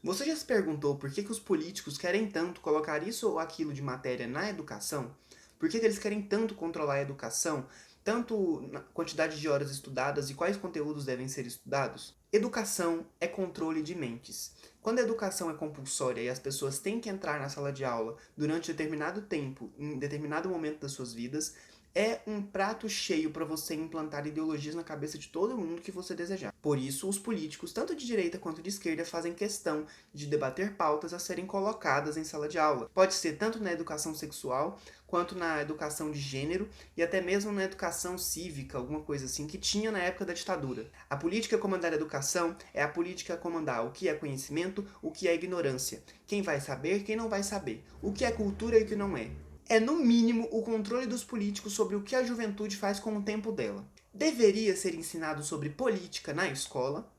Você já se perguntou por que os políticos querem tanto colocar isso ou aquilo de matéria na educação? Por que eles querem tanto controlar a educação, tanto na quantidade de horas estudadas e quais conteúdos devem ser estudados? Educação é controle de mentes. Quando a educação é compulsória e as pessoas têm que entrar na sala de aula durante determinado tempo, em determinado momento das suas vidas, é um prato cheio para você implantar ideologias na cabeça de todo mundo que você desejar. Por isso, os políticos, tanto de direita quanto de esquerda, fazem questão de debater pautas a serem colocadas em sala de aula. Pode ser tanto na educação sexual, quanto na educação de gênero e até mesmo na educação cívica, alguma coisa assim, que tinha na época da ditadura. A política a comandar a educação é a política a comandar o que é conhecimento, o que é ignorância, quem vai saber, quem não vai saber, o que é cultura e o que não é. É, no mínimo, o controle dos políticos sobre o que a juventude faz com o tempo dela. Deveria ser ensinado sobre política na escola?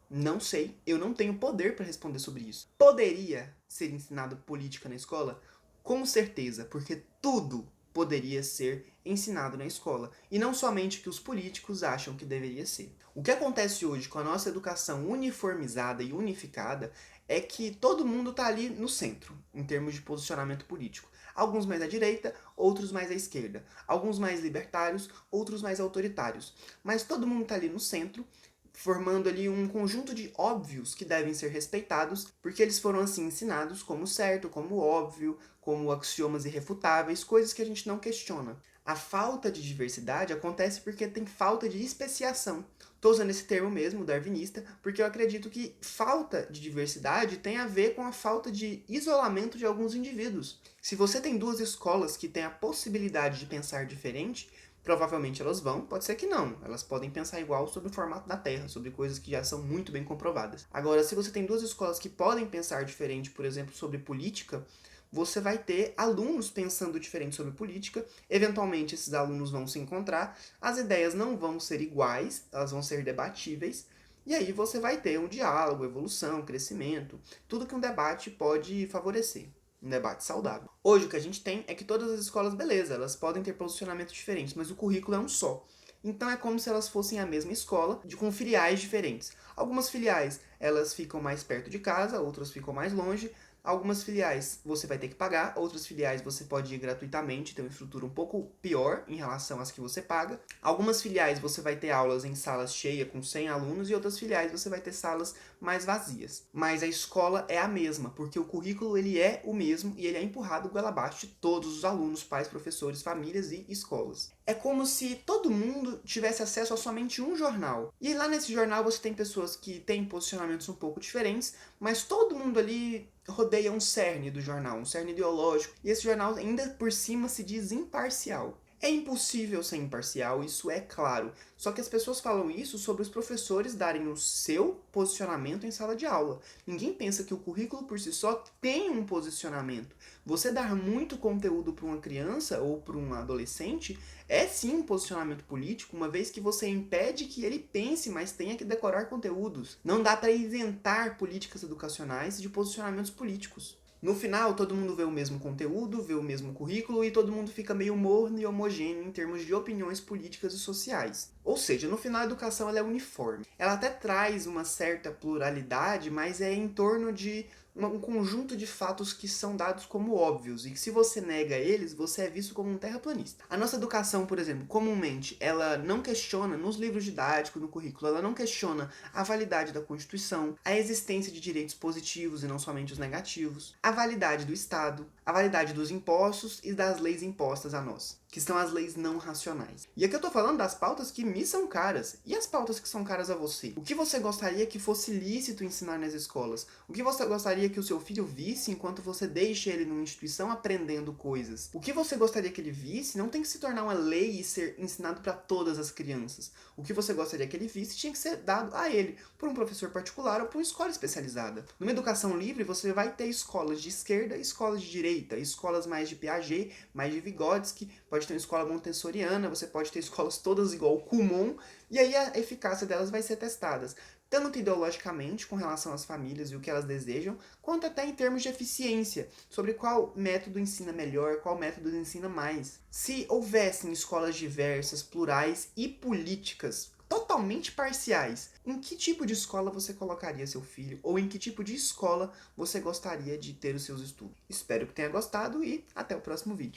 Não sei, eu não tenho poder para responder sobre isso. Poderia ser ensinado política na escola? Com certeza, porque tudo poderia ser ensinado na escola, e não somente o que os políticos acham que deveria ser. O que acontece hoje com a nossa educação uniformizada e unificada é que todo mundo está ali no centro, em termos de posicionamento político. Alguns mais à direita, outros mais à esquerda. Alguns mais libertários, outros mais autoritários. Mas todo mundo está ali no centro, formando ali um conjunto de óbvios que devem ser respeitados, porque eles foram assim ensinados como certo, como óbvio, como axiomas irrefutáveis, coisas que a gente não questiona. A falta de diversidade acontece porque tem falta de especiação. Estou usando esse termo mesmo, darwinista, porque eu acredito que falta de diversidade tem a ver com a falta de isolamento de alguns indivíduos. Se você tem duas escolas que têm a possibilidade de pensar diferente, provavelmente elas vão, pode ser que não. Elas podem pensar igual sobre o formato da Terra, sobre coisas que já são muito bem comprovadas. Agora, se você tem duas escolas que podem pensar diferente, por exemplo, sobre política, você vai ter alunos pensando diferente sobre política. Eventualmente, esses alunos vão se encontrar, as ideias não vão ser iguais, elas vão ser debatíveis, e aí você vai ter um diálogo, evolução, crescimento, tudo que um debate pode favorecer. Um debate saudável. Hoje o que a gente tem é que todas as escolas, beleza, elas podem ter posicionamentos diferentes, mas o currículo é um só. Então é como se elas fossem a mesma escola, com filiais diferentes. Algumas filiais, elas ficam mais perto de casa, outras ficam mais longe. Algumas filiais você vai ter que pagar, outras filiais você pode ir gratuitamente, tem uma estrutura um pouco pior em relação às que você paga. Algumas filiais você vai ter aulas em salas cheias com 100 alunos e outras filiais você vai ter salas mais vazias. Mas a escola é a mesma, porque o currículo ele é o mesmo e ele é empurrado goela abaixo de todos os alunos, pais, professores, famílias e escolas. É como se todo mundo tivesse acesso a somente um jornal. E lá nesse jornal você tem pessoas que têm posicionamentos um pouco diferentes, mas todo mundo ali rodeia um cerne do jornal, um cerne ideológico. E esse jornal ainda por cima se diz imparcial. É impossível ser imparcial, isso é claro. Só que as pessoas falam isso sobre os professores darem o seu posicionamento em sala de aula. Ninguém pensa que o currículo por si só tem um posicionamento. Você dar muito conteúdo para uma criança ou para um adolescente é sim um posicionamento político, uma vez que você impede que ele pense, mas tenha que decorar conteúdos. Não dá para isentar políticas educacionais de posicionamentos políticos. No final, todo mundo vê o mesmo conteúdo, vê o mesmo currículo e todo mundo fica meio morno e homogêneo em termos de opiniões políticas e sociais. Ou seja, no final a educação ela é uniforme. Ela até traz uma certa pluralidade, mas é em torno de um conjunto de fatos que são dados como óbvios e que se você nega eles, você é visto como um terraplanista. A nossa educação, por exemplo, comumente, ela não questiona nos livros didáticos, no currículo, ela não questiona a validade da Constituição, a existência de direitos positivos e não somente os negativos, a validade do Estado, a validade dos impostos e das leis impostas a nós, que são as leis não racionais. E aqui eu tô falando das pautas que me são caras. E as pautas que são caras a você? O que você gostaria que fosse lícito ensinar nas escolas? O que você gostaria que o seu filho visse enquanto você deixa ele numa instituição aprendendo coisas? O que você gostaria que ele visse não tem que se tornar uma lei e ser ensinado para todas as crianças. O que você gostaria que ele visse tinha que ser dado a ele, por um professor particular ou por uma escola especializada. Numa educação livre, você vai ter escolas de esquerda e escolas de direita, escolas mais de Piaget, mais de Vygotsky, pode ter uma escola montessoriana, você pode ter escolas todas igual o Kumon, e aí a eficácia delas vai ser testada, tanto ideologicamente com relação às famílias e o que elas desejam, quanto até em termos de eficiência, sobre qual método ensina melhor, qual método ensina mais. Se houvessem escolas diversas, plurais e políticas totalmente parciais. Em que tipo de escola você colocaria seu filho? Ou em que tipo de escola você gostaria de ter os seus estudos? Espero que tenha gostado e até o próximo vídeo.